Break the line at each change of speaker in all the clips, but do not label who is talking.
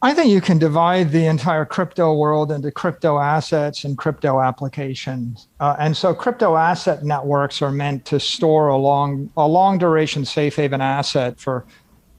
I think you can divide the entire crypto world into crypto assets and crypto applications. And so crypto asset networks are meant to store a long duration safe haven asset for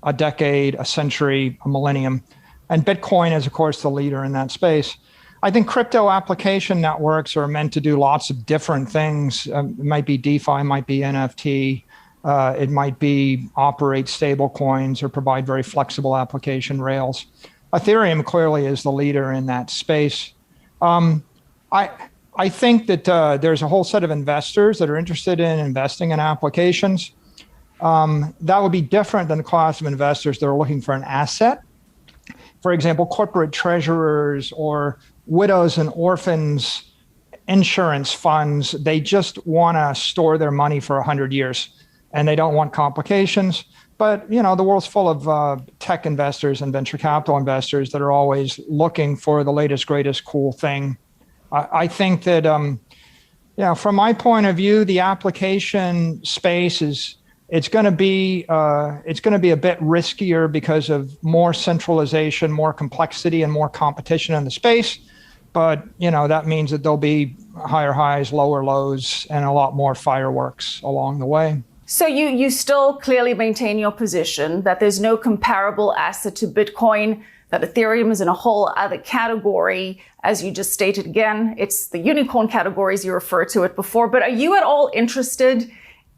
a decade, a century, a millennium. And Bitcoin is, of course, the leader in that space. I think crypto application networks are meant to do lots of different things. It might be DeFi, it might be NFT, it might be operate stable coins or provide very flexible application rails. Ethereum clearly is the leader in that space. I think that there's a whole set of investors that are interested in investing in applications. That would be different than the class of investors that are looking for an asset. For example, corporate treasurers or widows and orphans insurance funds, they just want to store their money for 100 years and they don't want complications. But the world's full of tech investors and venture capital investors that are always looking for the latest, greatest, cool thing. I think that, from my point of view, the application space it's going to be a bit riskier because of more centralization, more complexity, and more competition in the space. But that means that there'll be higher highs, lower lows, and a lot more fireworks along the way.
So you still clearly maintain your position that there's no comparable asset to Bitcoin, that Ethereum is in a whole other category. As you just stated again, it's the unicorn categories, you referred to it before. But are you at all interested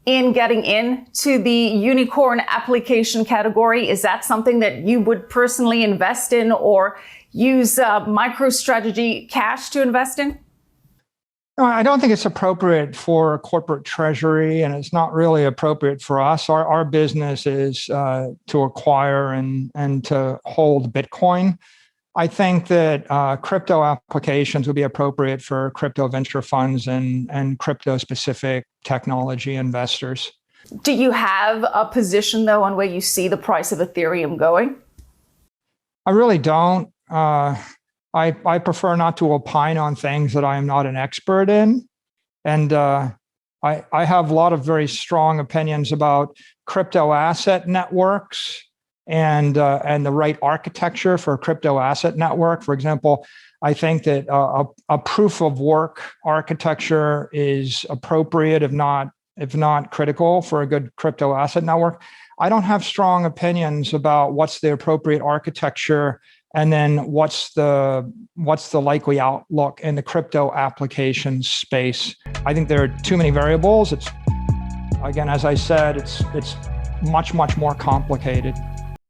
in getting into the unicorn application category? Is that something that you would personally invest in or use Microstrategy cash to invest in?
No, I don't think it's appropriate for corporate treasury, and it's not really appropriate for us. Our business is to acquire and to hold Bitcoin. I think that crypto applications would be appropriate for crypto venture funds and crypto-specific technology investors.
Do you have a position, though, on where you see the price of Ethereum going?
I really don't. I prefer not to opine on things that I am not an expert in. And I have a lot of very strong opinions about crypto asset networks and the right architecture for a crypto asset network. For example, I think that a proof of work architecture is appropriate, if not critical, for a good crypto asset network. I don't have strong opinions about what's the appropriate architecture and then what's the likely outlook in the crypto application space. I think there are too many variables. It's, again, as I said, it's much, much more complicated.